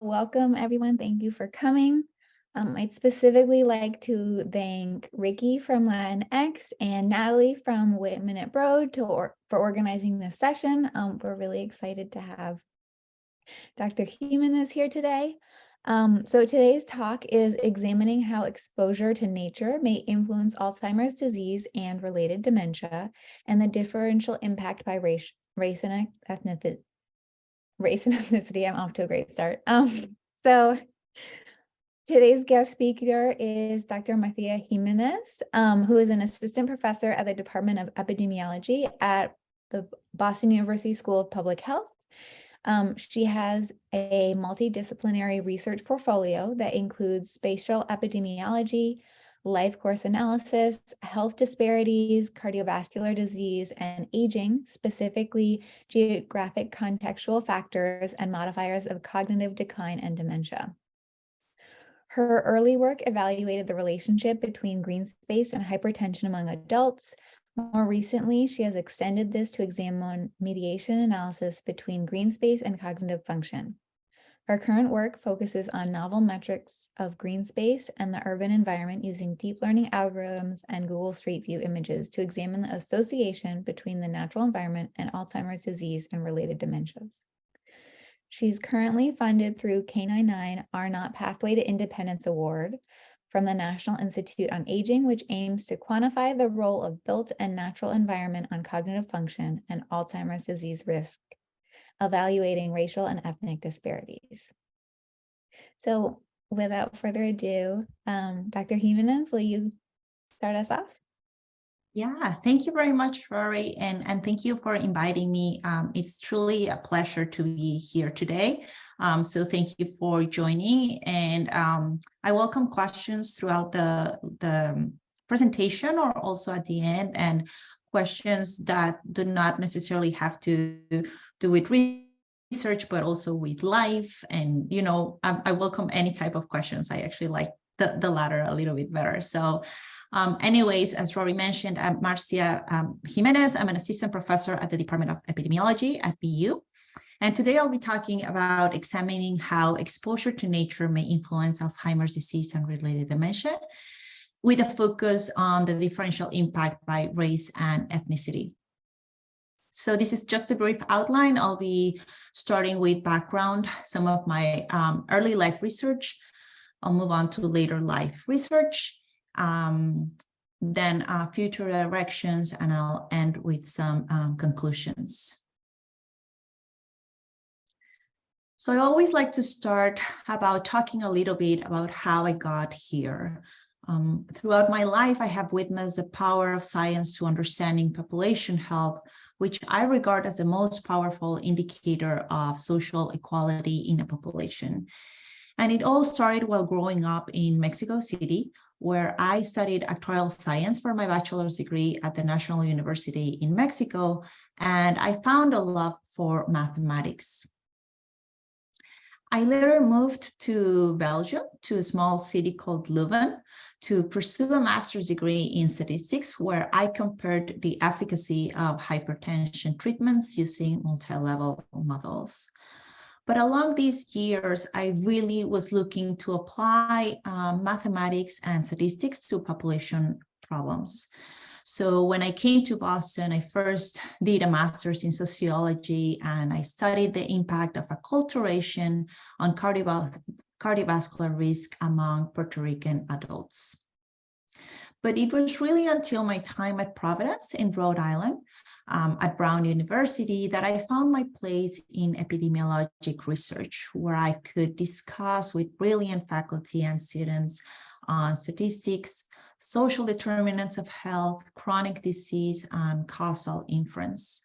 Welcome, everyone. Thank you for coming. I'd specifically like to thank Ricky from LatinX and Natalie from Whitman at Broad for organizing this session. We're really excited to have Dr. Jimenez here today. So today's talk is examining how exposure to nature may influence Alzheimer's disease and related dementia, and the differential impact by race and ethnicity. I'm off to a great start. So today's guest speaker is Dr. Marcia Jimenez, who is an assistant professor at the Department of Epidemiology at the Boston University School of Public Health. She has a multidisciplinary research portfolio that includes spatial epidemiology, life course analysis, health disparities, cardiovascular disease, and aging, specifically geographic contextual factors and modifiers of cognitive decline and dementia. Her early work evaluated the relationship between green space and hypertension among adults. More recently, she has extended this to examine mediation analysis between green space and cognitive function. Her current work focuses on novel metrics of green space and the urban environment using deep learning algorithms and Google Street View images to examine the association between the natural environment and Alzheimer's disease and related dementias. She's currently funded through K99 R0 Pathway to Independence Award from the National Institute on Aging, which aims to quantify the role of built and natural environment on cognitive function and Alzheimer's disease risk, evaluating racial and ethnic disparities. So without further ado, Dr. Jimenez, will you start us off? Yeah, thank you very much, Rory, and thank you for inviting me. It's truly a pleasure to be here today. So thank you for joining, and I welcome questions throughout the presentation or also at the end, and questions that do not necessarily have to do with research, but also with life. And, you know, I welcome any type of questions. I actually like the latter a little bit better. So anyways, as Rory mentioned, I'm Marcia Jimenez. I'm an assistant professor at the Department of Epidemiology at BU. And today I'll be talking about examining how exposure to nature may influence Alzheimer's disease and related dementia, with a focus on the differential impact by race and ethnicity. So this is just a brief outline. I'll be starting with background, some of my early life research. I'll move on to later life research, then future directions, and I'll end with some conclusions. So I always like to start about talking a little bit about how I got here. Throughout my life, I have witnessed the power of science to understanding population health, which I regard as the most powerful indicator of social equality in a population. And it all started while growing up in Mexico City, where I studied actuarial science for my bachelor's degree at the National University in Mexico, and I found a love for mathematics. I later moved to Belgium, to a small city called Leuven, to pursue a master's degree in statistics, where I compared the efficacy of hypertension treatments using multi-level models. But along these years, I really was looking to apply mathematics and statistics to population problems. So when I came to Boston, I first did a master's in sociology, and I studied the impact of acculturation on cardiovascular risk among Puerto Rican adults. But it was really until my time at Providence in Rhode Island, at Brown University, that I found my place in epidemiologic research, where I could discuss with brilliant faculty and students on statistics, social determinants of health, chronic disease, and causal inference.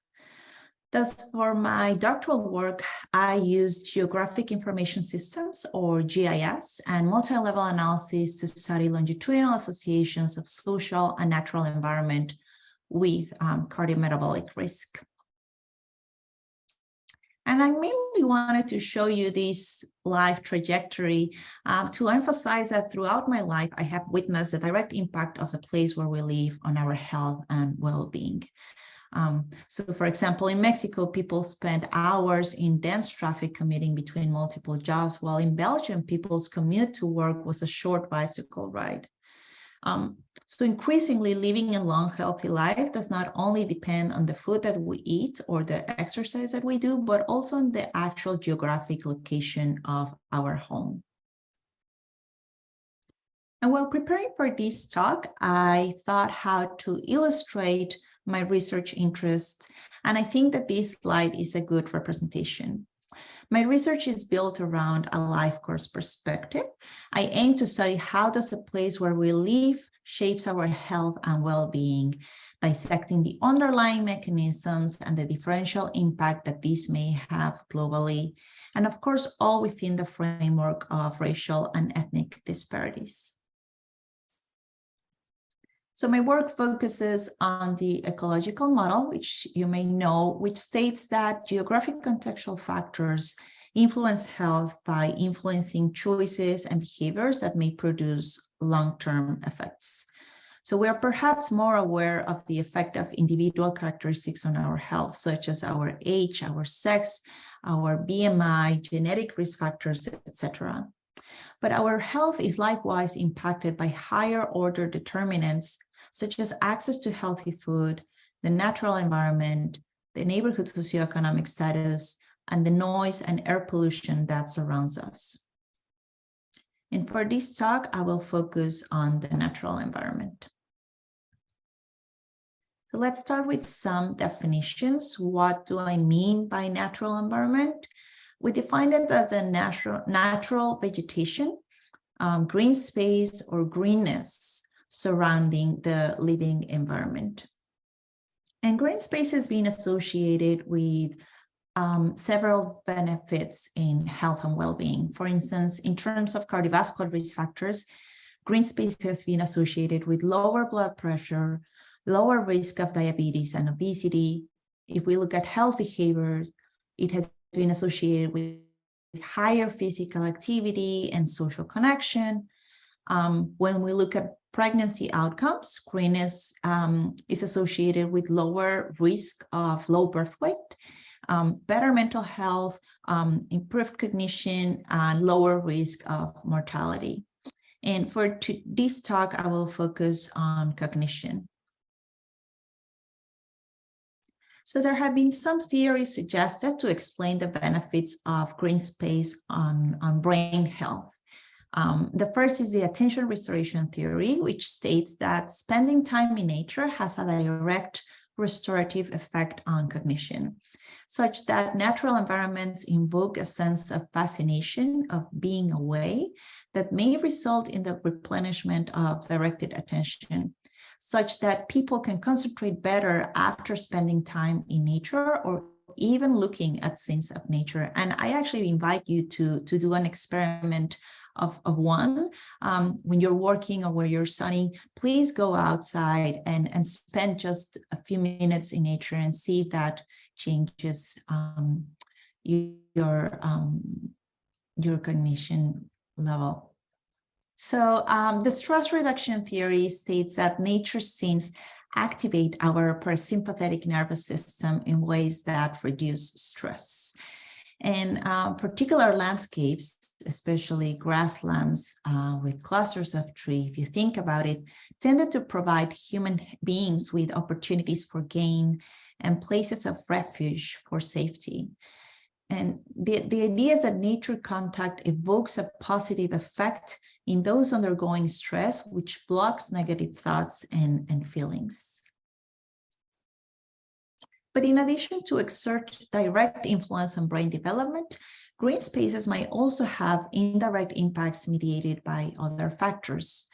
Thus, for my doctoral work, I used geographic information systems, or GIS, and multi-level analysis to study longitudinal associations of social and natural environment with cardiometabolic risk. And I mainly wanted to show you this life trajectory to emphasize that throughout my life, I have witnessed the direct impact of the place where we live on our health and well-being. So for example, in Mexico, people spend hours in dense traffic commuting between multiple jobs, while in Belgium, people's commute to work was a short bicycle ride. So increasingly, living a long, healthy life does not only depend on the food that we eat or the exercise that we do, but also on the actual geographic location of our home. And while preparing for this talk, I thought how to illustrate my research interests, and I think that this slide is a good representation. My research is built around a life course perspective. I aim to study how does a place where we live shapes our health and well-being, dissecting the underlying mechanisms and the differential impact that these may have globally, and of course, all within the framework of racial and ethnic disparities. So my work focuses on the ecological model, which you may know, which states that geographic contextual factors influence health by influencing choices and behaviors that may produce long-term effects. So we are perhaps more aware of the effect of individual characteristics on our health, such as our age, our sex, our BMI, genetic risk factors, etc. But our health is likewise impacted by higher order determinants, such as access to healthy food, the natural environment, the neighborhood socioeconomic status, and the noise and air pollution that surrounds us. And for this talk, I will focus on the natural environment. So let's start with some definitions. What do I mean by natural environment? We define it as a natural vegetation, green space, or greenness surrounding the living environment. And green space has been associated with several benefits in health and well-being. For instance, in terms of cardiovascular risk factors, green space has been associated with lower blood pressure, lower risk of diabetes and obesity. If we look at health behaviors, it has been associated with higher physical activity and social connection. When we look at pregnancy outcomes, greenness is associated with lower risk of low birth weight, better mental health, improved cognition, and lower risk of mortality. And for this talk, I will focus on cognition. So there have been some theories suggested to explain the benefits of green space on brain health. The first is the attention restoration theory, which states that spending time in nature has a direct restorative effect on cognition, such that natural environments invoke a sense of fascination, of being away, that may result in the replenishment of directed attention, such that people can concentrate better after spending time in nature or even looking at scenes of nature. And I actually invite you to do an experiment of one. When you're working or where you're studying, please go outside and spend just a few minutes in nature and see if that changes your cognition level. So the stress reduction theory states that nature scenes activate our parasympathetic nervous system in ways that reduce stress. And particular landscapes, especially grasslands with clusters of trees, if you think about it, tended to provide human beings with opportunities for gain and places of refuge for safety. And the idea is that nature contact evokes a positive effect in those undergoing stress, which blocks negative thoughts and feelings. But in addition to exert direct influence on brain development, green spaces might also have indirect impacts mediated by other factors.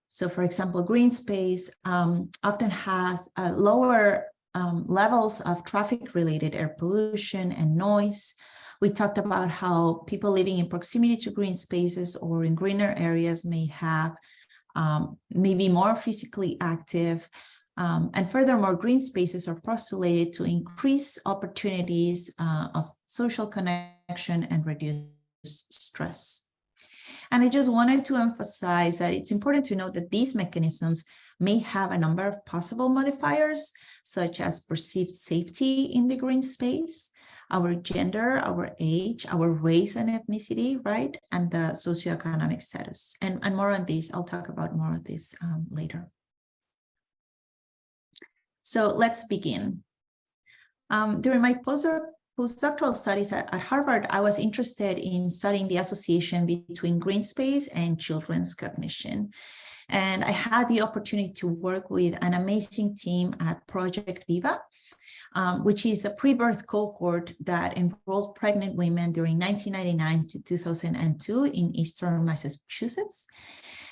So for example, green space often has lower levels of traffic-related air pollution and noise. We talked about how people living in proximity to green spaces or in greener areas may be more physically active. And furthermore, green spaces are postulated to increase opportunities of social connection and reduce stress. And I just wanted to emphasize that it's important to note that these mechanisms may have a number of possible modifiers, such as perceived safety in the green space, our gender, our age, our race and ethnicity, right? And the socioeconomic status. And more on this, I'll talk about more of this later. So let's begin. During my postdoctoral studies at Harvard, I was interested in studying the association between green space and children's cognition. And I had the opportunity to work with an amazing team at Project Viva, which is a pre-birth cohort that enrolled pregnant women during 1999 to 2002 in Eastern Massachusetts.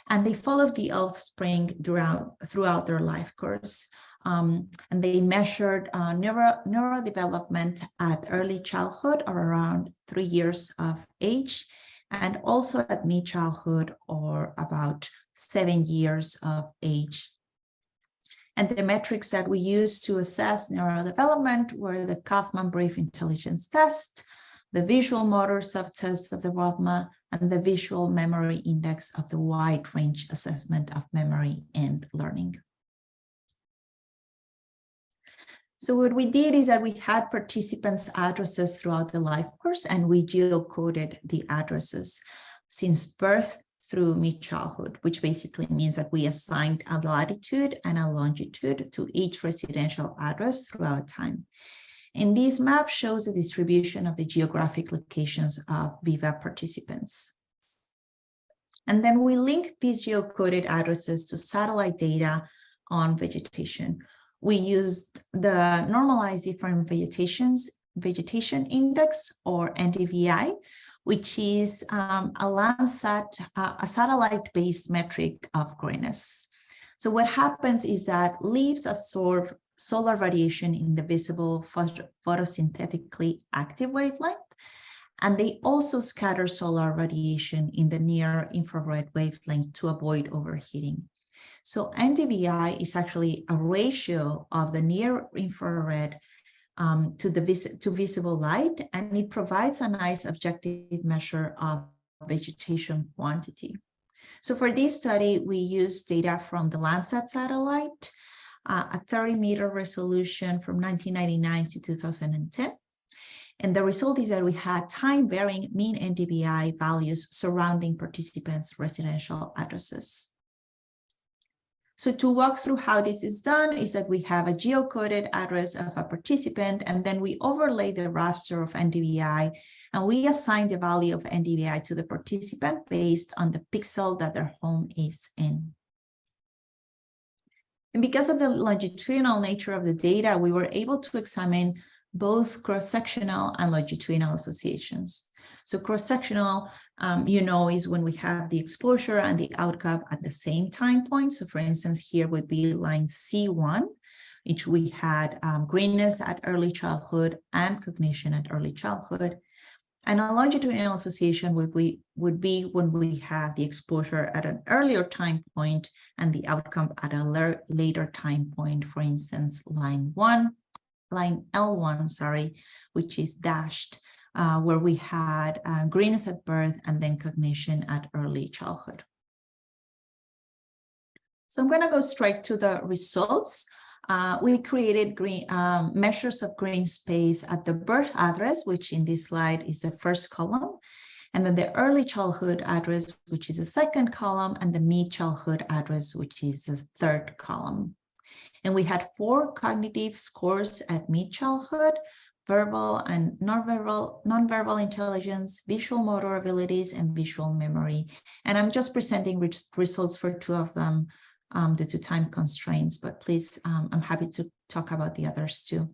And they followed the offspring throughout their life course. And they measured neurodevelopment at early childhood or around 3 years of age, and also at mid-childhood or about 7 years of age. And the metrics that we used to assess neurodevelopment were the Kaufman Brief Intelligence Test, the Visual Motor Subtest of the VMA, and the Visual Memory Index of the Wide Range Assessment of Memory and Learning. So what we did is that we had participants' addresses throughout the life course, and we geocoded the addresses since birth through mid-childhood, which basically means that we assigned a latitude and a longitude to each residential address throughout time. And this map shows the distribution of the geographic locations of Viva participants. And then we link these geocoded addresses to satellite data on vegetation. We used the Normalized Different Vegetation Index, or NDVI, which is a Landsat, a satellite-based metric of greenness. So what happens is that leaves absorb solar radiation in the visible photosynthetically active wavelength, and they also scatter solar radiation in the near infrared wavelength to avoid overheating. So NDVI is actually a ratio of the near infrared to visible light, and it provides a nice objective measure of vegetation quantity. So for this study, we used data from the Landsat satellite, a 30-meter resolution from 1999 to 2010. And the result is that we had time-varying mean NDVI values surrounding participants' residential addresses. So to walk through how this is done is that we have a geocoded address of a participant, and then we overlay the raster of NDVI, and we assign the value of NDVI to the participant based on the pixel that their home is in. And because of the longitudinal nature of the data, we were able to examine both cross-sectional and longitudinal associations. So cross-sectional, is when we have the exposure and the outcome at the same time point. So for instance, here would be line C1, which we had greenness at early childhood and cognition at early childhood. And a longitudinal association would be when we have the exposure at an earlier time point and the outcome at a later time point. For instance, line L1, which is dashed, where we had greenness at birth and then cognition at early childhood. So I'm going to go straight to the results. We created measures of green space at the birth address, which in this slide is the first column, and then the early childhood address, which is the second column, and the mid-childhood address, which is the third column. And we had 4 cognitive scores at mid-childhood: verbal and nonverbal intelligence, visual motor abilities, and visual memory. And I'm just presenting results for 2 of them due to time constraints, but please, I'm happy to talk about the others too.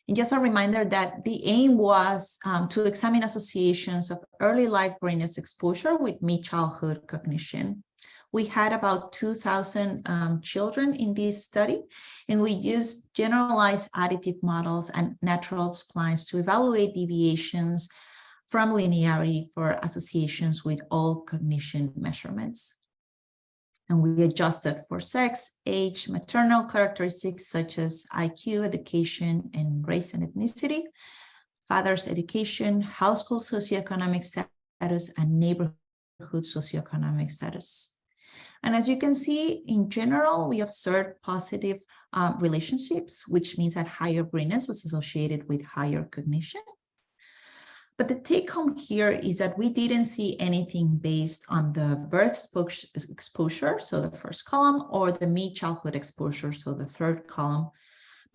And just a reminder that the aim was to examine associations of early life greenness exposure with mid-childhood cognition. We had about 2,000 children in this study, and we used generalized additive models and natural splines to evaluate deviations from linearity for associations with all cognition measurements. And we adjusted for sex, age, maternal characteristics such as IQ, education, and race and ethnicity, father's education, household socioeconomic status, and neighborhood neighborhood socioeconomic status. And as you can see, in general, we observed positive relationships, which means that higher greenness was associated with higher cognition. But the take home here is that we didn't see anything based on the birth exposure, so the first column, or the mid-childhood exposure, so the third column.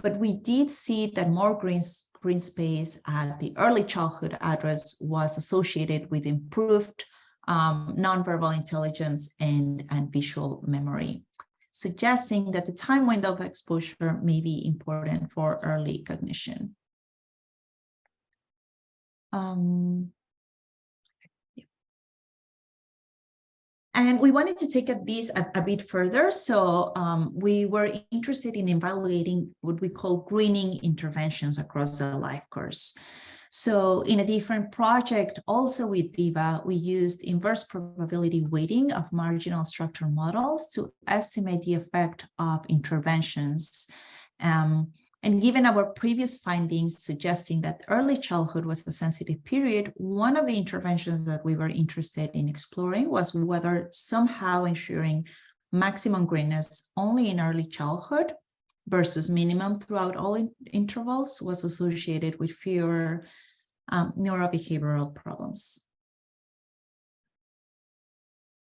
But we did see that more green space at the early childhood address was associated with improved nonverbal intelligence and visual memory, suggesting that the time window of exposure may be important for early cognition. And we wanted to take this a bit further. So we were interested in evaluating what we call greening interventions across the life course. So in a different project, also with Viva, we used inverse probability weighting of marginal structure models to estimate the effect of interventions. And given our previous findings suggesting that early childhood was a sensitive period, one of the interventions that we were interested in exploring was whether somehow ensuring maximum greenness only in early childhood versus minimum throughout all intervals was associated with fewer neurobehavioral problems.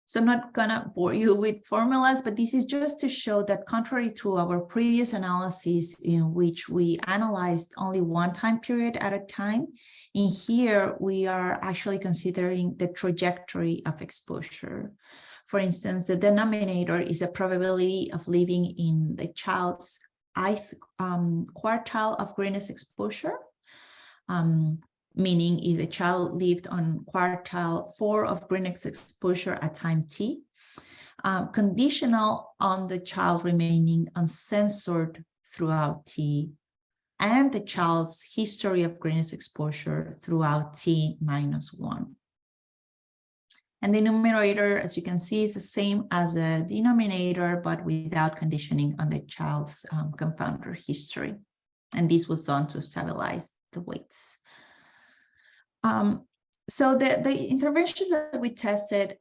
So I'm not gonna bore you with formulas, but this is just to show that contrary to our previous analysis in which we analyzed only one time period at a time, in here we are actually considering the trajectory of exposure. For instance, the denominator is a probability of living in the child's ith quartile of greenness exposure, meaning if the child lived on quartile 4 of greenness exposure at time t, conditional on the child remaining uncensored throughout t, and the child's history of greenness exposure throughout t minus 1. And the numerator, as you can see, is the same as the denominator, but without conditioning on the child's compounder history. And this was done to stabilize the weights. So the interventions that we tested,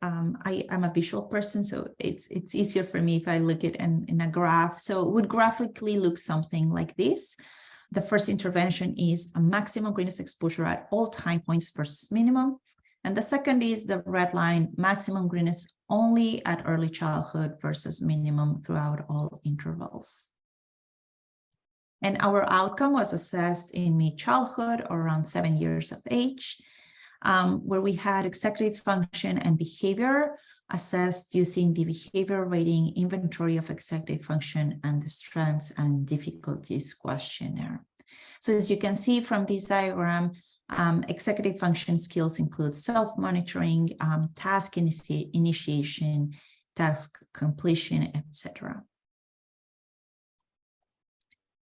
I'm a visual person, so it's easier for me if I look at it in a graph. So it would graphically look something like this. The first intervention is a maximum greenness exposure at all time points versus minimum. And the second is the red line, maximum greenness only at early childhood versus minimum throughout all intervals. And our outcome was assessed in mid-childhood or around 7 years of age, where we had executive function and behavior assessed using the behavior rating inventory of executive function and the strengths and difficulties questionnaire. So as you can see from this diagram, executive function skills include self-monitoring, task initiation, task completion, etc.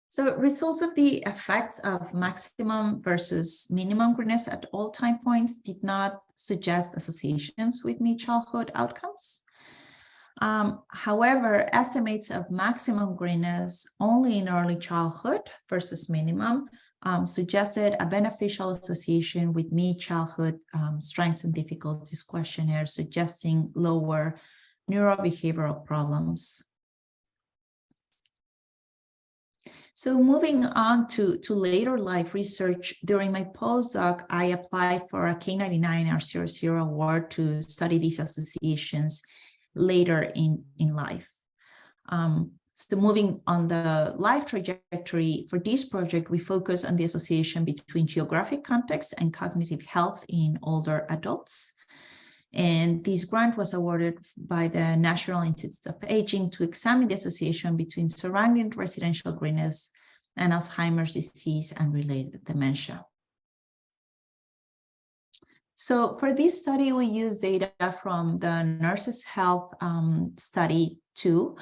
So results of the effects of maximum versus minimum greenness at all time points did not suggest associations with mid-childhood outcomes. However, estimates of maximum greenness only in early childhood versus minimum suggested a beneficial association with mid-childhood strengths and difficulties questionnaire, suggesting lower neurobehavioral problems. So moving on to later life research, during my postdoc, I applied for a K99R00 award to study these associations later in life. So moving on the life trajectory, for this project, we focus on the association between geographic context and cognitive health in older adults. And this grant was awarded by the National Institute of Aging to examine the association between surrounding residential greenness and Alzheimer's disease and related dementia. So for this study, we used data from the Nurses' Health Study 2,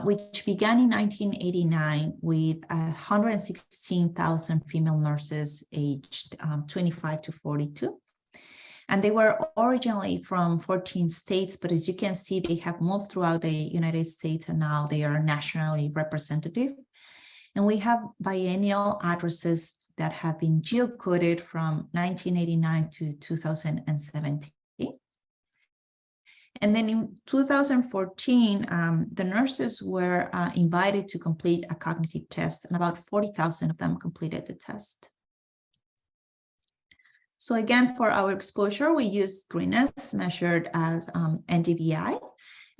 which began in 1989 with 116,000 female nurses aged 25 to 42. And they were originally from 14 states, but as you can see, they have moved throughout the United States and now they are nationally representative. And we have biennial addresses that have been geocoded from 1989 to 2017. And then in 2014, the nurses were invited to complete a cognitive test, and about 40,000 of them completed the test. So again, for our exposure, we used greenness measured as NDVI,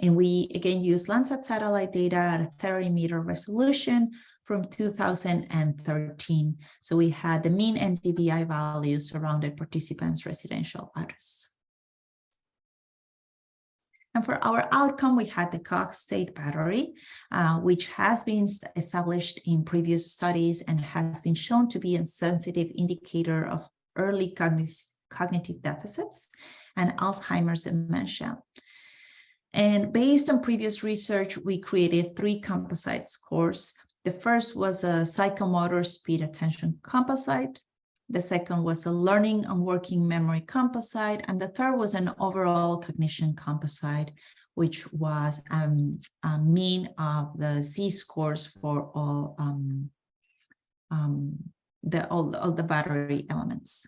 and we again used Landsat satellite data at a 30-meter resolution from 2013. So we had the mean NDVI values surrounded participants' residential address. And for our outcome, we had the Cox state battery, which has been established in previous studies and has been shown to be a sensitive indicator of early cognitive deficits and Alzheimer's dementia. And based on previous research, we created 3 composite scores. The first was a psychomotor speed attention composite. The second was a learning and working memory composite. And the third was an overall cognition composite, which was a mean of the Z-scores for all the battery elements.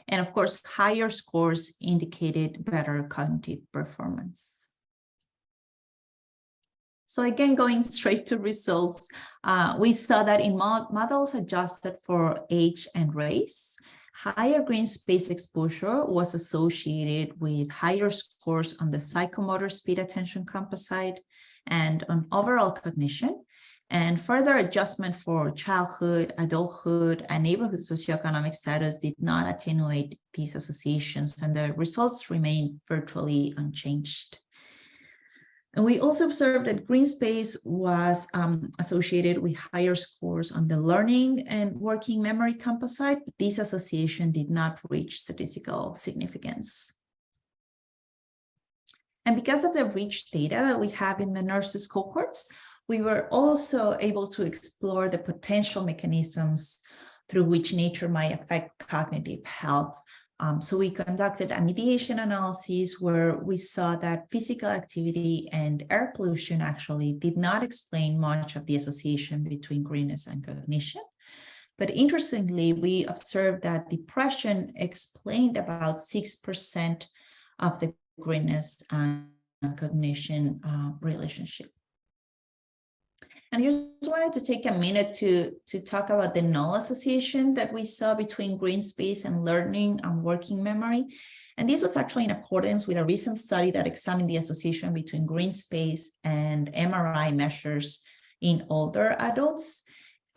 And of course, higher scores indicated better cognitive performance. So again, going straight to results, we saw that in models adjusted for age and race, higher green space exposure was associated with higher scores on the psychomotor speed attention composite and on overall cognition. And further adjustment for childhood, adulthood, and neighborhood socioeconomic status did not attenuate these associations, and the results remained virtually unchanged. And we also observed that green space was associated with higher scores on the learning and working memory composite, but this association did not reach statistical significance. And because of the rich data that we have in the nurses cohorts, we were also able to explore the potential mechanisms through which nature might affect cognitive health. So we conducted a mediation analysis where we saw that physical activity and air pollution actually did not explain much of the association between greenness and cognition. But interestingly, we observed that depression explained about 6% of the greenness and cognition relationship. And I just wanted to take a minute to talk about the null association that we saw between green space and learning and working memory. And this was actually in accordance with a recent study that examined the association between green space and MRI measures in older adults.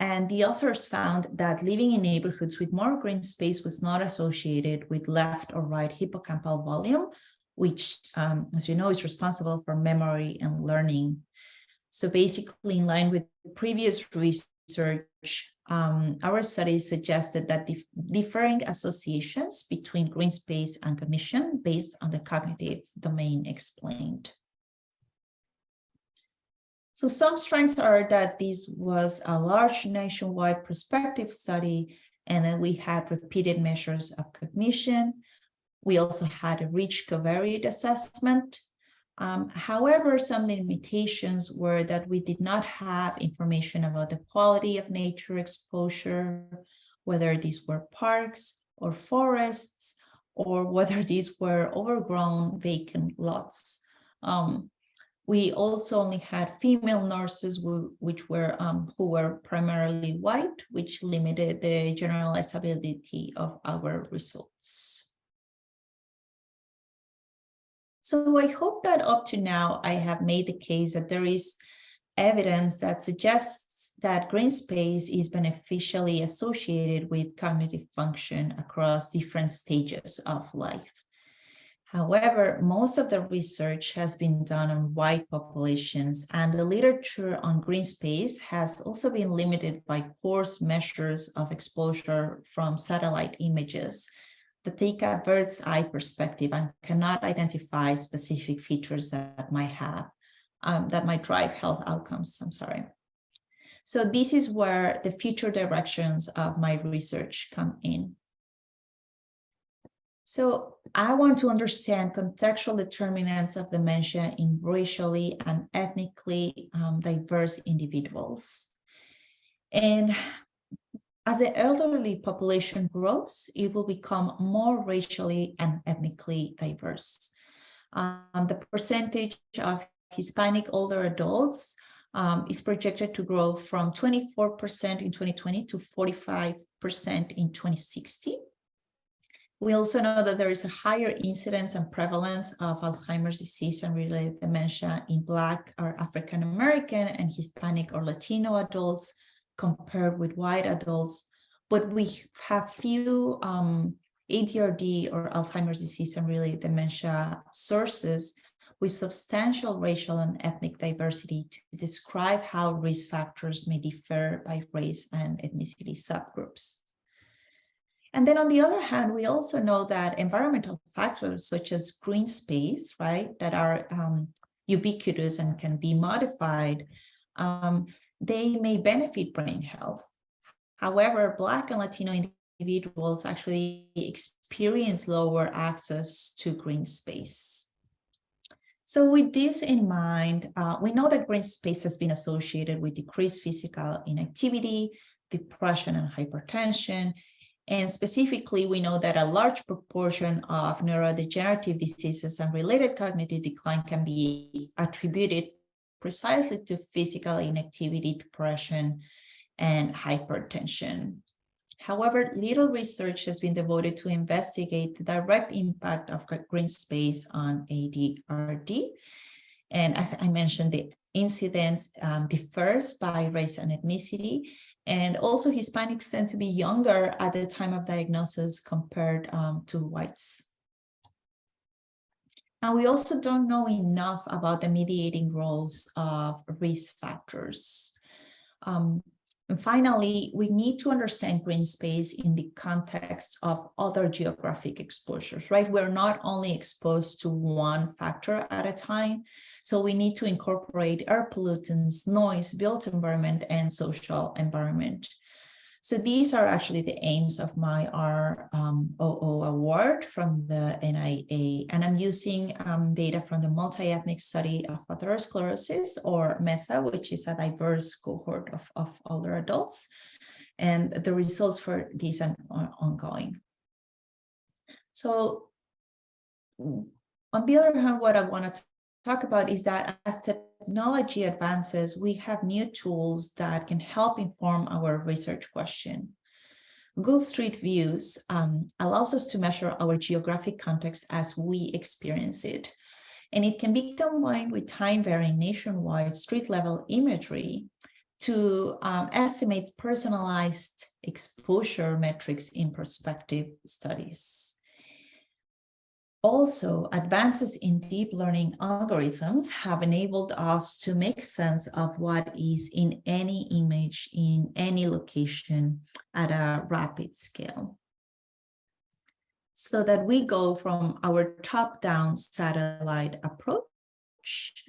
And the authors found that living in neighborhoods with more green space was not associated with left or right hippocampal volume, which, as you know, is responsible for memory and learning. So basically, in line with previous research, our study suggested that differing associations between green space and cognition based on the cognitive domain explained. So some strengths are that this was a large nationwide prospective study, and then we had repeated measures of cognition. We also had a rich covariate assessment. However, some limitations were that we did not have information about the quality of nature exposure, whether these were parks or forests, or whether these were overgrown vacant lots. We also only had female nurses who were primarily white, which limited the generalizability of our results. So I hope that up to now, I have made the case that there is evidence that suggests that green space is beneficially associated with cognitive function across different stages of life. However, most of the research has been done on white populations, and the literature on green space has also been limited by coarse measures of exposure from satellite images that take a bird's eye perspective and cannot identify specific features that might drive health outcomes. So this is where the future directions of my research come in. So I want to understand contextual determinants of dementia in racially and ethnically diverse individuals. And as the elderly population grows, it will become more racially and ethnically diverse. The percentage of Hispanic older adults is projected to grow from 24% in 2020 to 45% in 2060. We also know that there is a higher incidence and prevalence of Alzheimer's disease and related dementia in Black or African American and Hispanic or Latino adults compared with white adults, but we have few ADRD or Alzheimer's disease and related dementia sources with substantial racial and ethnic diversity to describe how risk factors may differ by race and ethnicity subgroups. And then on the other hand, we also know that environmental factors such as green space, right, that are ubiquitous and can be modified, they may benefit brain health. However, Black and Latino individuals actually experience lower access to green space. So with this in mind, we know that green space has been associated with decreased physical inactivity, depression, and hypertension. And specifically, we know that a large proportion of neurodegenerative diseases and related cognitive decline can be attributed precisely to physical inactivity, depression, and hypertension. However, little research has been devoted to investigate the direct impact of green space on ADRD. And as I mentioned, the incidence differs by race and ethnicity. And also Hispanics tend to be younger at the time of diagnosis compared to whites. Now, we also don't know enough about the mediating roles of risk factors. And finally, we need to understand green space in the context of other geographic exposures, right? We're not only exposed to one factor at a time, so we need to incorporate air pollutants, noise, built environment, and social environment. So these are actually the aims of my ROO award from the NIA, and I'm using data from the multi-ethnic study of atherosclerosis, or MESA, which is a diverse cohort of older adults, and the results for these are ongoing. So on the other hand, what I want to talk about is that as technology advances, we have new tools that can help inform our research question. Google Street Views allows us to measure our geographic context as we experience it. And it can be combined with time-varying nationwide street-level imagery to estimate personalized exposure metrics in prospective studies. Also, advances in deep learning algorithms have enabled us to make sense of what is in any image in any location at a rapid scale, so that we go from our top-down satellite approach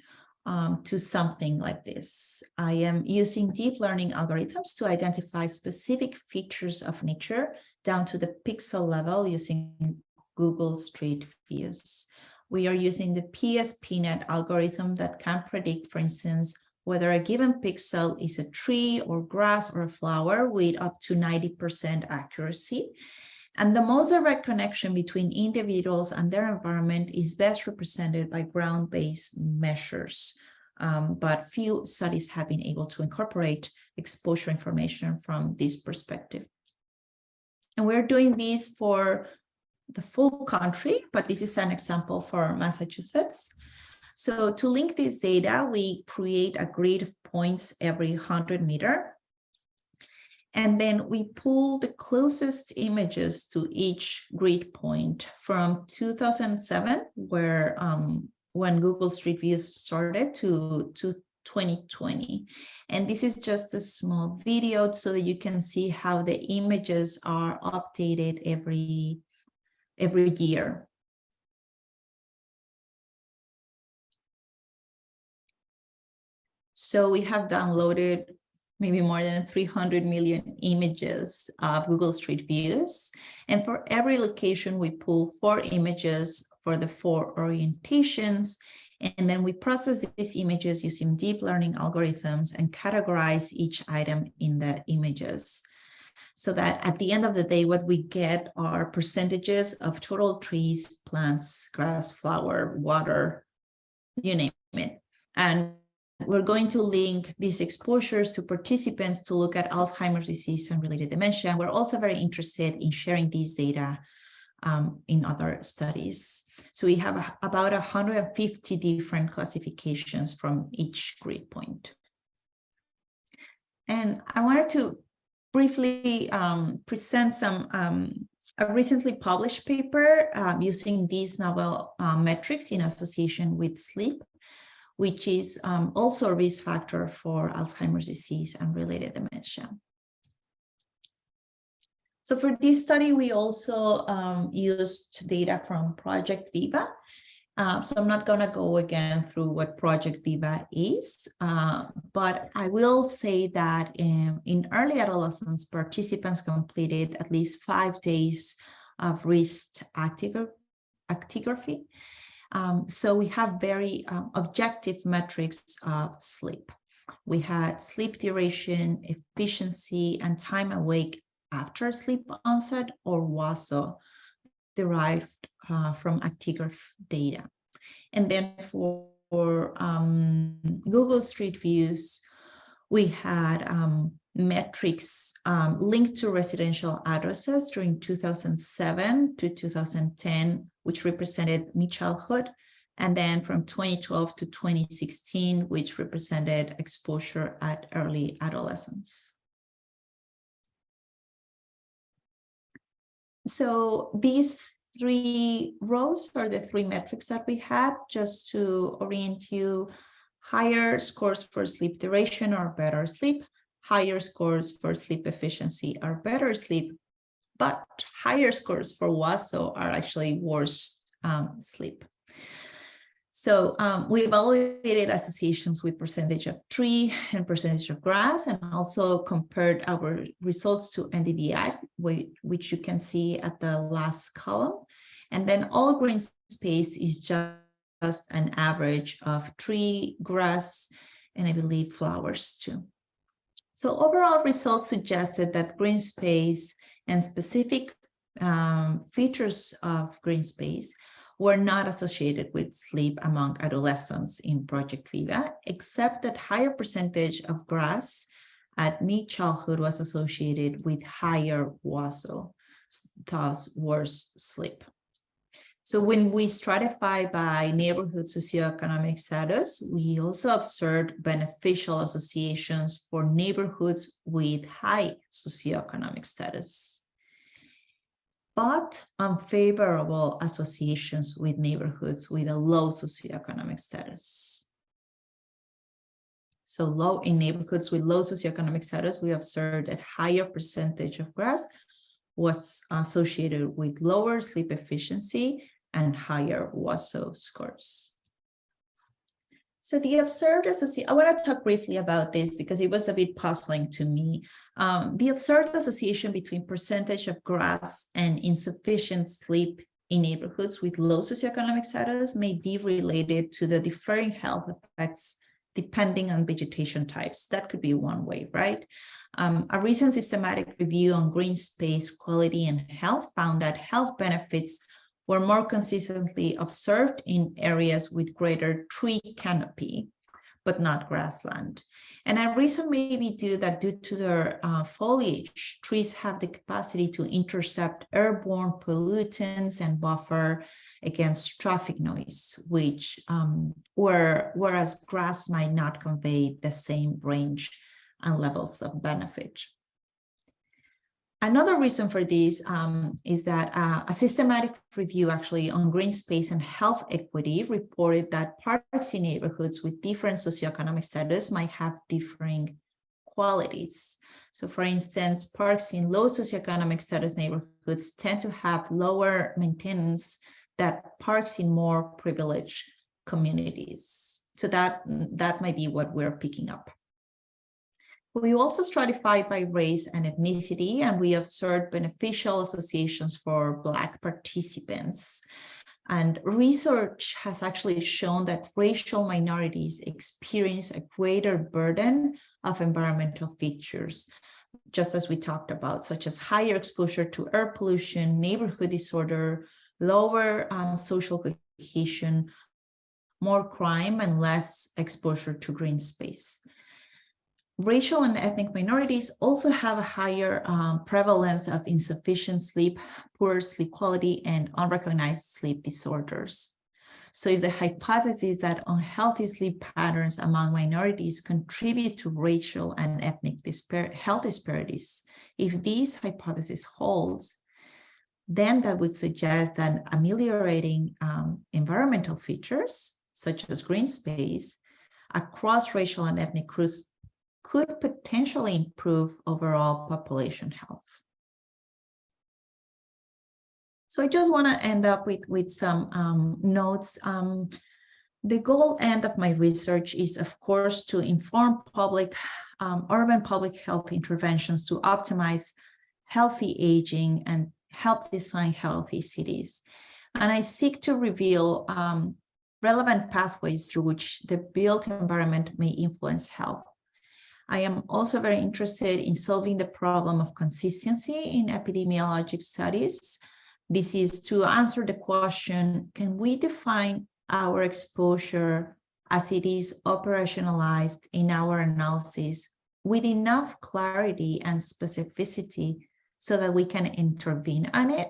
to something like this. I am using deep learning algorithms to identify specific features of nature down to the pixel level using Google Street Views. We are using the PSPNet algorithm that can predict, for instance, whether a given pixel is a tree or grass or a flower with up to 90% accuracy. And the most direct connection between individuals and their environment is best represented by ground-based measures. But few studies have been able to incorporate exposure information from this perspective. And we're doing this for the full country, but this is an example for Massachusetts. So to link this data, we create a grid of points every 100 meters. And then we pull the closest images to each grid point from 2007, where when Google Street Views started, to 2020. And this is just a small video so that you can see how the images are updated every year. So we have downloaded maybe more than 300 million images of Google Street Views. And for every location, we pull 4 images for the 4 orientations. And then we process these images using deep learning algorithms and categorize each item in the images. so that at the end of the day, what we get are percentages of total trees, plants, grass, flower, water, you name it. And we're going to link these exposures to participants to look at Alzheimer's disease and related dementia. And we're also very interested in sharing these data in other studies. So we have about 150 different classifications from each grid point. And I wanted to briefly present a recently published paper using these novel metrics in association with sleep, which is also a risk factor for Alzheimer's disease and related dementia. So for this study, we also used data from Project Viva. So I'm not going to go again through what Project Viva is, but I will say that in early adolescence, participants completed at least 5 days of wrist actigraphy. So we have very objective metrics of sleep. We had sleep duration, efficiency, and time awake after sleep onset, or WASO, derived from actigraph data. And then for Google Street Views, we had metrics linked to residential addresses during 2007 to 2010, which represented mid-childhood, and then from 2012 to 2016, which represented exposure at early adolescence. So these 3 rows are the 3 metrics that we had, just to orient you. Higher scores for sleep duration are better sleep, higher scores for sleep efficiency are better sleep, but higher scores for WASO are actually worse sleep. So we evaluated associations with percentage of tree and percentage of grass, and also compared our results to NDVI, which you can see at the last column. And then all green space is just an average of tree, grass, and I believe flowers too. So overall results suggested that green space and specific features of green space were not associated with sleep among adolescents in Project Viva, except that higher percentage of grass at mid-childhood was associated with higher WASO, thus worse sleep. So when we stratify by neighborhood socioeconomic status, we also observed beneficial associations for neighborhoods with high socioeconomic status, but unfavorable associations with neighborhoods with a low socioeconomic status. So in neighborhoods with low socioeconomic status, we observed that higher percentage of grass was associated with lower sleep efficiency and higher WASO scores. So the observed association, I want to talk briefly about this because it was a bit puzzling to me. The observed association between percentage of grass and insufficient sleep in neighborhoods with low socioeconomic status may be related to the differing health effects depending on vegetation types. That could be one way, right? A recent systematic review on green space quality and health found that health benefits were more consistently observed in areas with greater tree canopy, but not grassland. And a reason may be due to their foliage, trees have the capacity to intercept airborne pollutants and buffer against traffic noise, which whereas grass might not convey the same range and levels of benefit. Another reason for this is that a systematic review actually on green space and health equity reported that parks in neighborhoods with different socioeconomic status might have differing qualities. So for instance, parks in low socioeconomic status neighborhoods tend to have lower maintenance than parks in more privileged communities. So that might be what we're picking up. We also stratified by race and ethnicity, and we observed beneficial associations for Black participants. And research has actually shown that racial minorities experience a greater burden of environmental features, just as we talked about, such as higher exposure to air pollution, neighborhood disorder, lower social cohesion, more crime, and less exposure to green space. Racial and ethnic minorities also have a higher prevalence of insufficient sleep, poor sleep quality, and unrecognized sleep disorders. So if the hypothesis that unhealthy sleep patterns among minorities contribute to racial and ethnic health disparities, if this hypothesis holds, then that would suggest that ameliorating environmental features, such as green space, across racial and ethnic groups could potentially improve overall population health. So I just want to end up with some notes. The goal end of my research is, of course, to inform urban public health interventions to optimize healthy aging and help design healthy cities. And I seek to reveal relevant pathways through which the built environment may influence health. I am also very interested in solving the problem of consistency in epidemiologic studies. This is to answer the question, can we define our exposure as it is operationalized in our analysis with enough clarity and specificity so that we can intervene on it?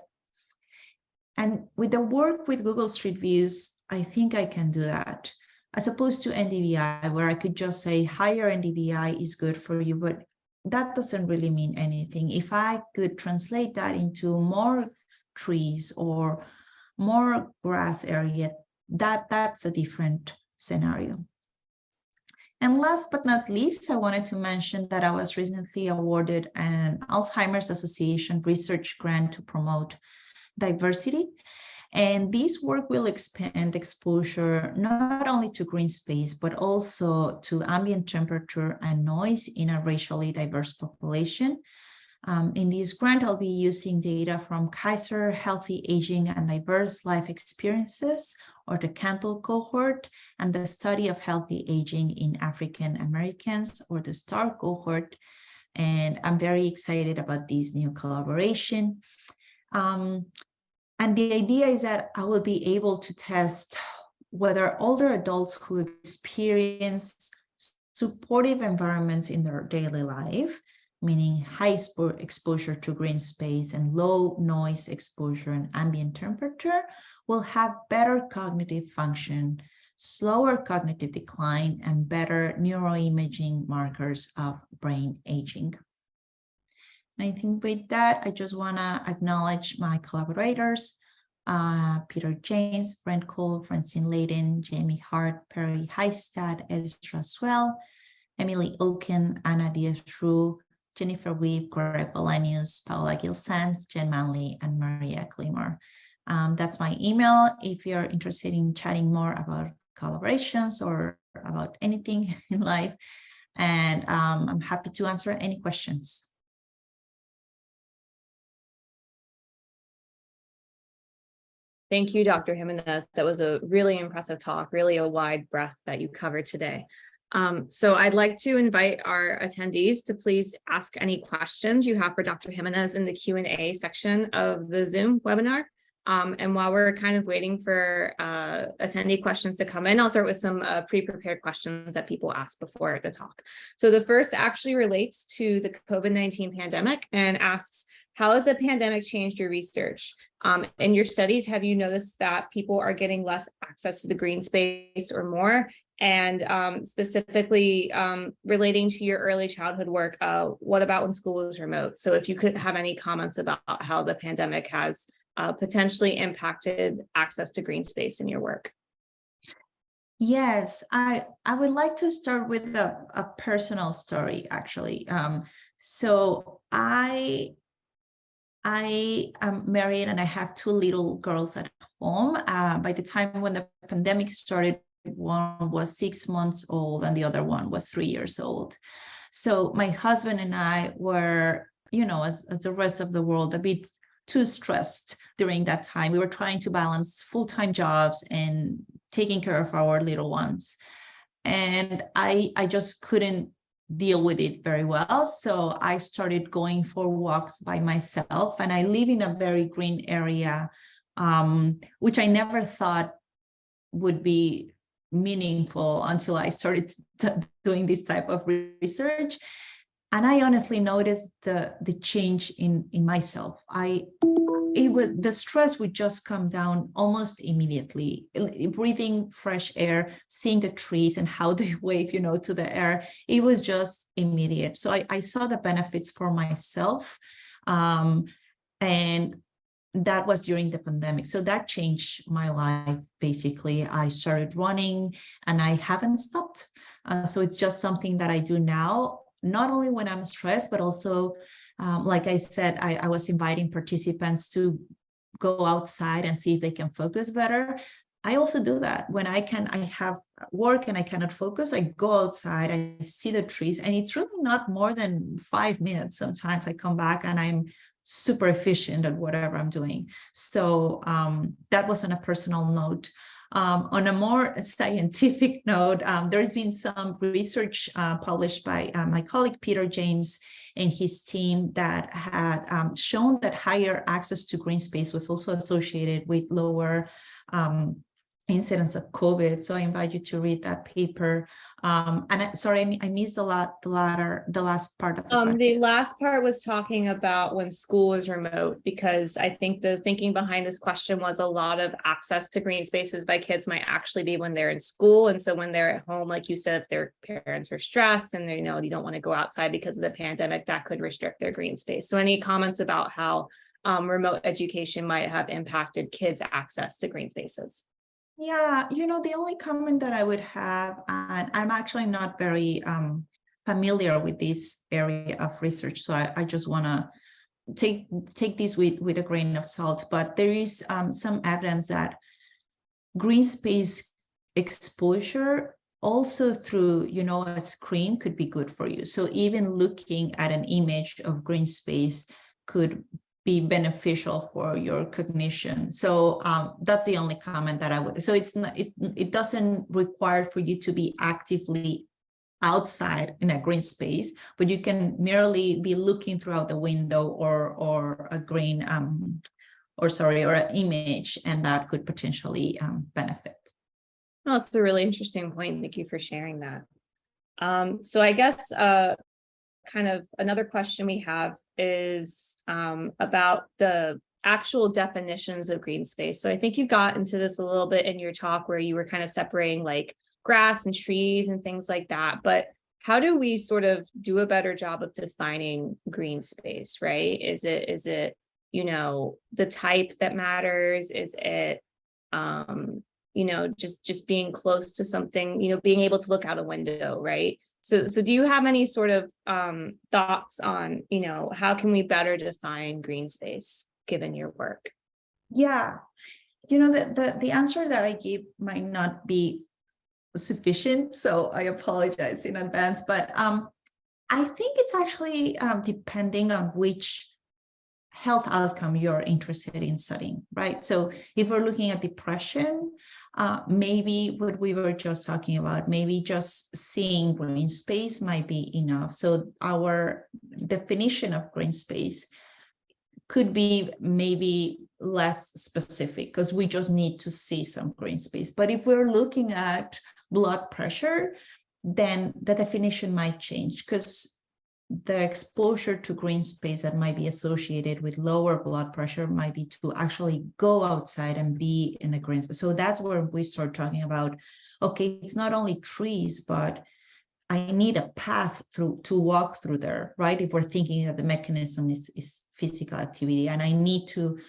And with the work with Google Street Views, I think I can do that, as opposed to NDVI, where I could just say higher NDVI is good for you, but that doesn't really mean anything. If I could translate that into more trees or more grass area, that's a different scenario. And last but not least, I wanted to mention that I was recently awarded an Alzheimer's Association research grant to promote diversity. And this work will expand exposure not only to green space, but also to ambient temperature and noise in a racially diverse population. In this grant, I'll be using data from Kaiser Healthy Aging and Diverse Life Experiences, or the CANTLE cohort, and the Study of Healthy Aging in African Americans, or the STAR cohort. And I'm very excited about this new collaboration. And the idea is that I will be able to test whether older adults who experience supportive environments in their daily life, meaning high exposure to green space and low noise exposure and ambient temperature, will have better cognitive function, slower cognitive decline, and better neuroimaging markers of brain aging. And I think with that, I just want to acknowledge my collaborators, Peter James, Brent Cole, Francine Layden, Jamie Hart, Perry Heistad, Ezra Swell, Emily Oken, Anna Diaz-Rue, Jennifer Weeb, Greg Valenius, Paola Gil-Sanz, Jen Manley, and Maria Klimer. That's my email if you're interested in chatting more about collaborations or about anything in life. And I'm happy to answer any questions. Thank you, Dr. Jimenez. That was a really impressive talk, really a wide breadth that you covered today. So I'd like to invite our attendees to please ask any questions you have for Dr. Jimenez in the Q&A section of the Zoom webinar. And while we're kind of waiting for attendee questions to come in, I'll start with some pre-prepared questions that people asked before the talk. So the first actually relates to the COVID-19 pandemic and asks, how has the pandemic changed your research? In your studies, have you noticed that people are getting less access to the green space or more? And specifically relating to your early childhood work, what about when school was remote? So if you could have any comments about how the pandemic has potentially impacted access to green space in your work. Yes, I would like to start with a personal story, actually. So I am married and I have two little girls at home. By the time when the pandemic started, one was 6 months old and the other one was 3 years old. So my husband and I were, as the rest of the world, a bit too stressed during that time. We were trying to balance full-time jobs and taking care of our little ones. And I just couldn't deal with it very well. So I started going for walks by myself, and I live in a very green area, which I never thought would be meaningful until I started doing this type of research. And I honestly noticed the change in myself. The stress would just come down almost immediately. Breathing fresh air, seeing the trees and how they wave, to the air, it was just immediate. So I saw the benefits for myself, and that was during the pandemic. So that changed my life. Basically, I started running, and I haven't stopped. So it's just something that I do now, not only when I'm stressed, but also, like I said, I was inviting participants to go outside and see if they can focus better. I also do that when I have work and I cannot focus. I go outside, I see the trees, and it's really not more than 5 minutes. Sometimes I come back and I'm super efficient at whatever I'm doing. So that was on a personal note. On a more scientific note, there's been some research published by my colleague Peter James and his team that had shown that higher access to green space was also associated with lower incidence of COVID. So I invite you to read that paper. Sorry, I missed the last part of the question. The last part was talking about when school is remote, because I think the thinking behind this question was a lot of access to green spaces by kids might actually be when they're in school. And so when they're at home, like you said, if their parents are stressed and they you don't want to go outside because of the pandemic, that could restrict their green space. So any comments about how remote education might have impacted kids' access to green spaces? Yeah, the only comment that I would have, and I'm actually not very familiar with this area of research, so I just want to take this with a grain of salt, but there is some evidence that green space exposure also through, a screen could be good for you. So even looking at an image of green space could be beneficial for your cognition. So that's the only comment that I would. So it's not, it doesn't require for you to be actively outside in a green space, but you can merely be looking throughout the window or a green or an image, and that could potentially benefit. Well, it's a really interesting point. Thank you for sharing that. So I guess kind of another question we have is about the actual definitions of green space. So I think you got into this a little bit in your talk where you were kind of separating like grass and trees and things like that. But how do we sort of do a better job of defining green space, right? Is it the type that matters? Is it just being close to something, being able to look out a window, right? So do you have any sort of thoughts on, how can we better define green space given your work? Yeah, the answer that I gave might not be sufficient, so I apologize in advance, but I think it's actually depending on which health outcome you're interested in studying, right? So if we're looking at depression, maybe what we were just talking about, maybe just seeing green space might be enough. So our definition of green space could be maybe less specific because we just need to see some green space. But if we're looking at blood pressure, then the definition might change because the exposure to green space that might be associated with lower blood pressure might be to actually go outside and be in a green space. So that's where we start talking about, okay, it's not only trees, but I need a path to walk through there, right? If we're thinking that the mechanism is physical activity, and I need to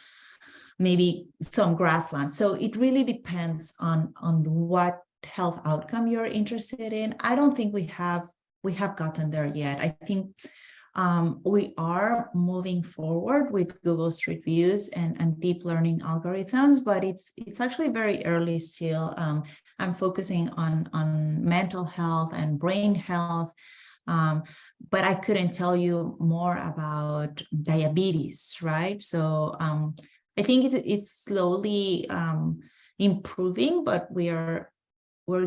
maybe some grassland. So it really depends on what health outcome you're interested in. I don't think we have gotten there yet. I think we are moving forward with Google Street Views and deep learning algorithms, but it's actually very early still. I'm focusing on mental health and brain health, but I couldn't tell you more about diabetes, right? So I think it's slowly improving, but we're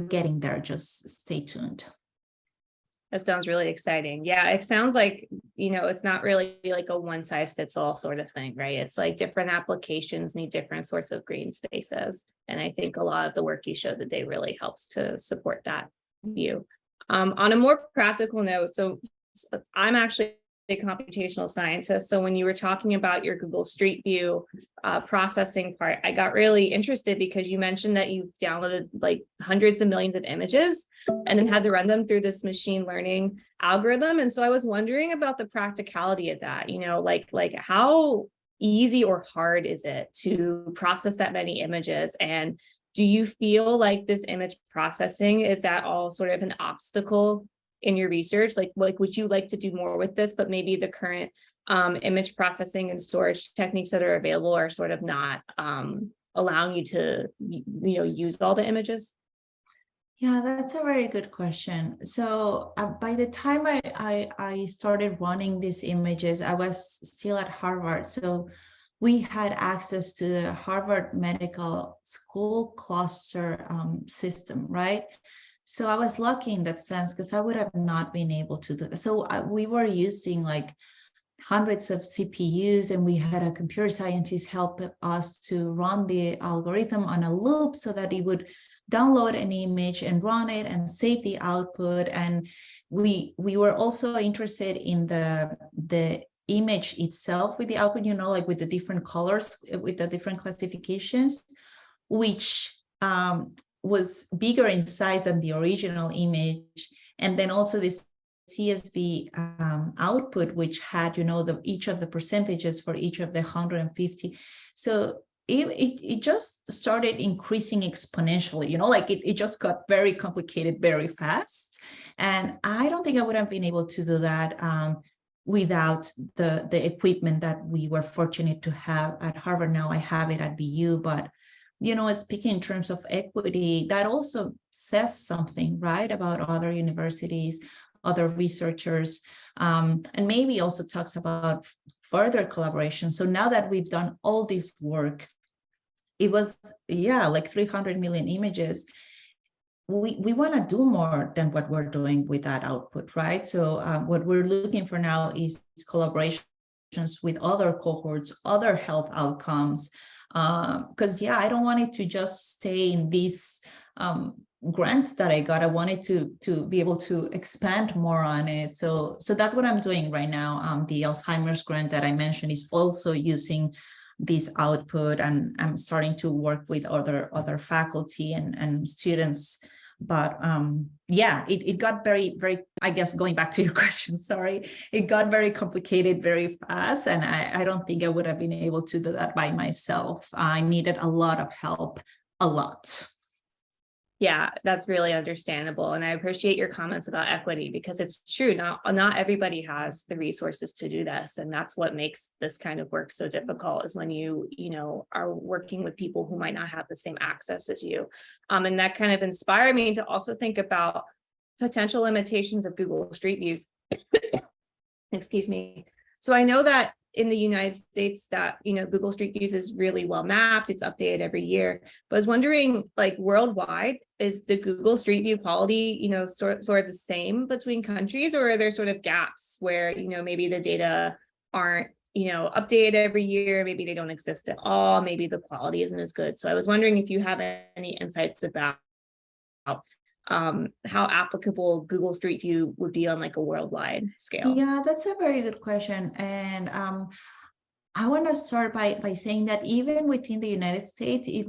getting there. Just stay tuned. That sounds really exciting. Yeah, it sounds like, it's not really like a one size fits all sort of thing, right? It's like different applications need different sorts of green spaces. And I think a lot of the work you showed today really helps to support that view. On a more practical note, so I'm actually a computational scientist. So when you were talking about your Google Street View processing part, I got really interested because you mentioned that you downloaded like hundreds of millions of images and then had to run them through this machine learning algorithm. And so I was wondering about the practicality of that, like how easy or hard is it to process that many images? And do you feel like this image processing is at all sort of an obstacle in your research? Like would you like to do more with this, but maybe the current image processing and storage techniques that are available are sort of not allowing you to use all the images? Yeah, that's a very good question. So by the time I started running these images, I was still at Harvard. So we had access to the Harvard Medical School cluster system, right? So I was lucky in that sense because I would have not been able to do that. So we were using like hundreds of CPUs, and we had a computer scientist help us to run the algorithm on a loop so that it would download an image and run it and save the output. And we were also interested in the image itself with the output, like with the different colors, with the different classifications, which was bigger in size than the original image. And then also this CSV output, which had, each of the percentages for each of the 150. So it just started increasing exponentially, like it just got very complicated very fast. And I don't think I would have been able to do that without the equipment that we were fortunate to have at Harvard. Now I have it at BU, but speaking in terms of equity, that also says something, right, about other universities, other researchers, and maybe also talks about further collaboration. So now that we've done all this work, it was, like 300 million images. We want to do more than what we're doing with that output, right? So what we're looking for now is collaborations with other cohorts, other health outcomes, because I don't want it to just stay in this grant that I got. I wanted to be able to expand more on it. So that's what I'm doing right now. The Alzheimer's grant that I mentioned is also using this output, and I'm starting to work with other faculty and students. But it got very, very, I guess, going back to your question, sorry, it got very complicated very fast. And I don't think I would have been able to do that by myself. I needed a lot of help, a lot. Yeah, that's really understandable. And I appreciate your comments about equity, because it's true, not everybody has the resources to do this. And that's what makes this kind of work so difficult, is when you are working with people who might not have the same access as you. And that kind of inspired me to also think about potential limitations of Google Street Views. Excuse me. So I know that in the United States that, Google Street Views is really well mapped. It's updated every year. But I was wondering, like, worldwide, is the Google Street View quality, sort of the same between countries, or are there sort of gaps where, maybe the data aren't, updated every year, maybe they don't exist at all, maybe the quality isn't as good. So I was wondering if you have any insights about how applicable Google Street View would be on like a worldwide scale. Yeah, that's a very good question. And I want to start by saying that even within the United States, it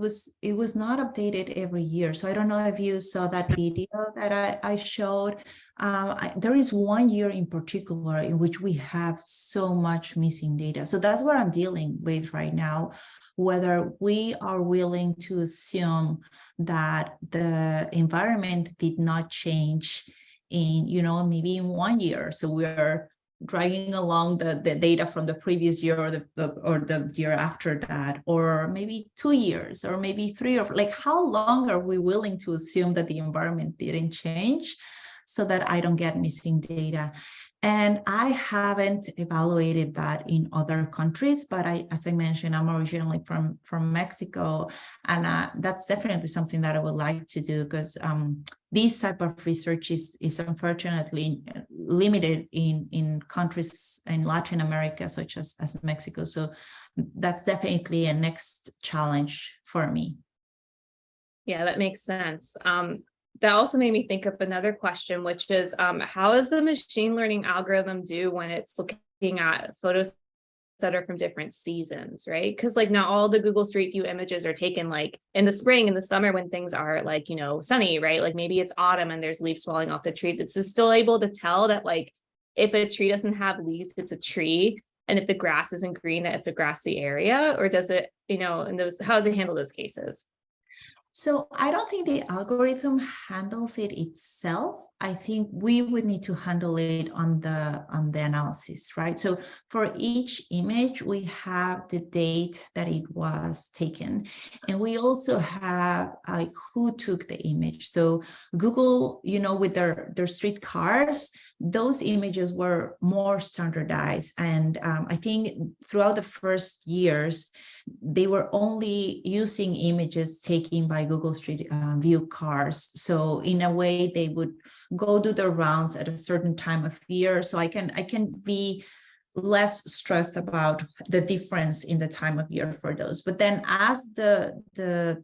was not updated every year. So I don't know if you saw that video that I showed. There is one year in particular in which we have so much missing data. So that's what I'm dealing with right now, whether we are willing to assume that the environment did not change in, maybe in 1 year. So we're dragging along the data from the previous year or the year after that, or maybe 2 years, or maybe 3, or like, how long are we willing to assume that the environment didn't change so that I don't get missing data? And I haven't evaluated that in other countries, but as I mentioned, I'm originally from Mexico, and that's definitely something that I would like to do, because this type of research is unfortunately limited in countries in Latin America, such as Mexico. So that's definitely a next challenge for me. Yeah, that makes sense. That also made me think of another question, which is how does the machine learning algorithm do when it's looking at photos that are from different seasons, right? Because like not all the Google Street View images are taken like in the spring and the summer when things are like, you know, sunny, right? Like maybe it's autumn and there's leaves falling off the trees. It's still able to tell that like if a tree doesn't have leaves, it's a tree. And if the grass isn't green, that it's a grassy area, or does it, you know, and those, how does it handle those cases? So I don't think the algorithm handles it itself. I think we would need to handle it on the analysis, right? So for each image, we have the date that it was taken, and we also have like who took the image. So Google, you know, with their streetcars, those images were more standardized, and I think throughout the first years, they were only using images taken by Google Street View cars. So in a way, they would go do their rounds at a certain time of year. So I can be less stressed about the difference in the time of year for those. But then as the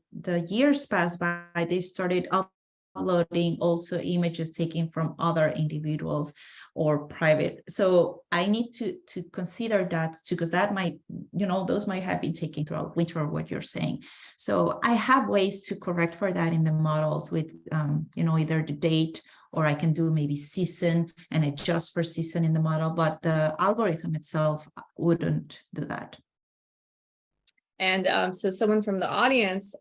years passed by, they started uploading also images taken from other individuals or private. So I need to consider that too, because that might, you know, those might have been taken throughout winter, what you're saying. So I have ways to correct for that in the models with, you know, either the date, or I can do maybe season and adjust for season in the model, but the algorithm itself wouldn't do that. And so someone from the audience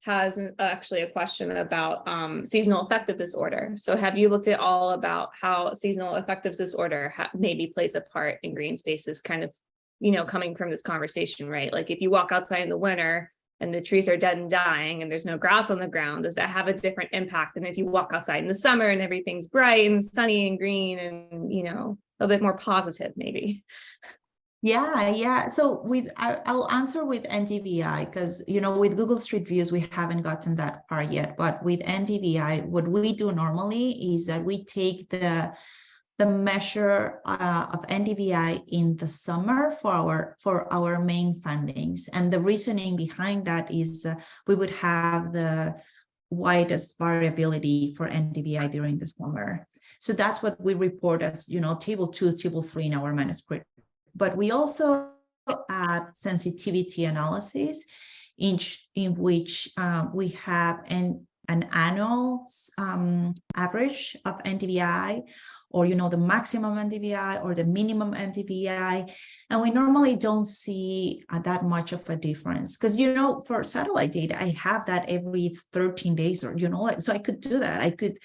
has actually a question about seasonal affective disorder. So have you looked at all about how seasonal affective disorder maybe plays a part in green spaces, kind of, you know, coming from this conversation, right? Like if you walk outside in the winter and the trees are dead and dying and there's no grass on the ground, does that have a different impact than if you walk outside in the summer and everything's bright and sunny and green and, you know, a little bit more positive maybe? Yeah. So I'll answer with NDVI, because, you know, with Google Street Views, we haven't gotten that far yet. But with NDVI, what we do normally is that we take the measure of NDVI in the summer for our main findings. And the reasoning behind that is we would have the widest variability for NDVI during the summer. So that's what we report as, you know, table 2, table 3 in our manuscript. But we also add sensitivity analysis in which we have an annual average of NDVI, or, you know, the maximum NDVI or the minimum NDVI. And we normally don't see that much of a difference, because, you know, for satellite data, I have that every 13 days, or, you know, so I could do that. I could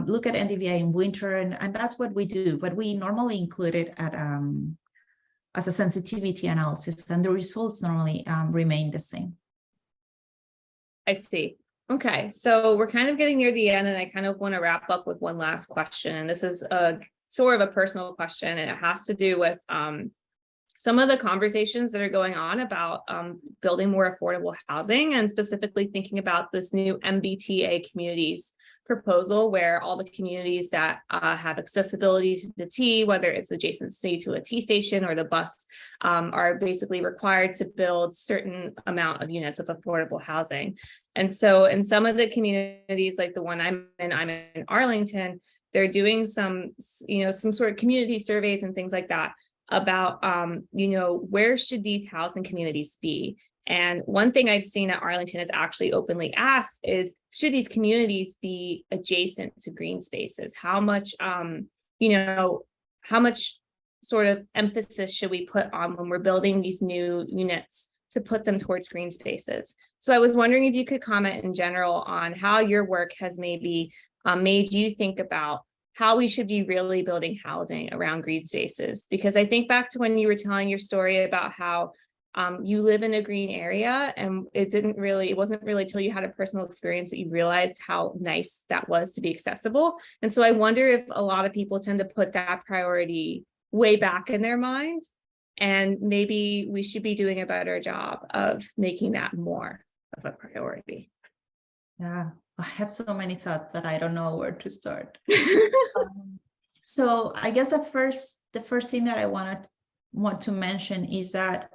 look at NDVI in winter, and that's what we do. But we normally include it at as a sensitivity analysis, and the results normally remain the same. I see. Okay, so we're kind of getting near the end, and I kind of want to wrap up with one last question. And this is a sort of a personal question, and it has to do with some of the conversations that are going on about building more affordable housing, and specifically thinking about this new MBTA communities proposal, where all the communities that have accessibility to the T, whether it's adjacency to a T station or the bus, are basically required to build certain amount of units of affordable housing. And so in some of the communities, like the one I'm in Arlington, they're doing some, you know, some sort of community surveys and things like that about, you know, where should these housing communities be? And one thing I've seen that Arlington has actually openly asked is, should these communities be adjacent to green spaces? How much, you know, how much sort of emphasis should we put on when we're building these new units to put them towards green spaces? So I was wondering if you could comment in general on how your work has maybe made you think about how we should be really building housing around green spaces. Because I think back to when you were telling your story about how You live in a green area, and it wasn't really till you had a personal experience that you realized how nice that was to be accessible. And so I wonder if a lot of people tend to put that priority way back in their mind, and maybe we should be doing a better job of making that more of a priority. Yeah, I have so many thoughts that I don't know where to start. So I guess the first thing that I want to mention is that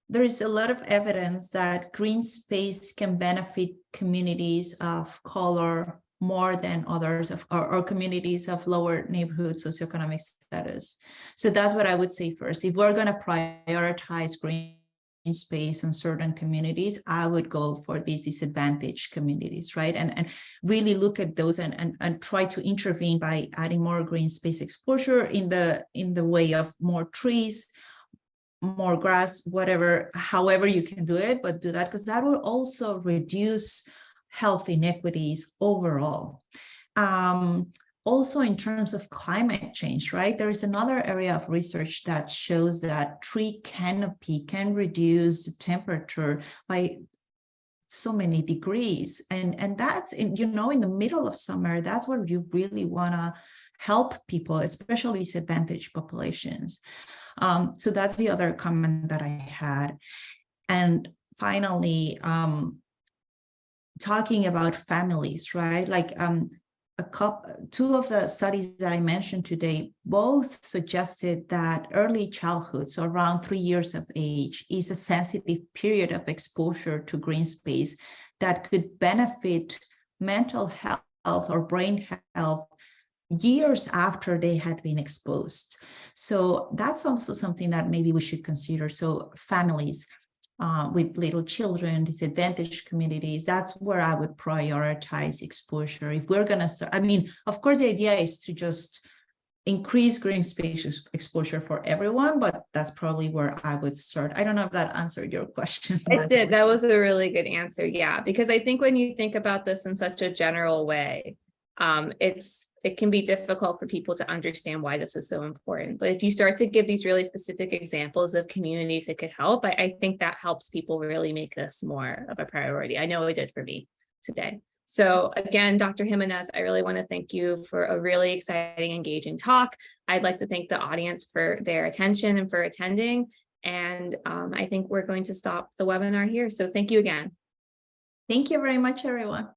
there is a lot of evidence that green space can benefit communities of color more than others, or communities of lower neighborhood socioeconomic status. So that's what I would say first. If we're going to prioritize green space in certain communities, I would go for these disadvantaged communities, right? And really look at those and try to intervene by adding more green space exposure in the way of more trees, more grass, whatever, however you can do it, but do that, because that will also reduce health inequities overall. Also, in terms of climate change, right? There is another area of research that shows that tree canopy can reduce the temperature by so many degrees. And that's, in the middle of summer, that's where you really want to help people, especially disadvantaged populations. So that's the other comment that I had. And finally, talking about families, right? Like two of the studies that I mentioned today both suggested that early childhood, so around 3 years of age, is a sensitive period of exposure to green space that could benefit mental health or brain health years after they had been exposed. So that's also something that maybe we should consider. So families with little children, disadvantaged communities, that's where I would prioritize exposure. If we're going to start, I mean, of course, the idea is to just increase green space exposure for everyone, but that's probably where I would start. I don't know if that answered your question. It did. That was a really good answer. Yeah, because I think when you think about this in such a general way, it can be difficult for people to understand why this is so important. But if you start to give these really specific examples of communities that could help, I think that helps people really make this more of a priority. I know it did for me today. So again, Dr. Jimenez, I really want to thank you for a really exciting, engaging talk. I'd like to thank the audience for their attention and for attending. And I think we're going to stop the webinar here. So thank you again. Thank you very much, everyone.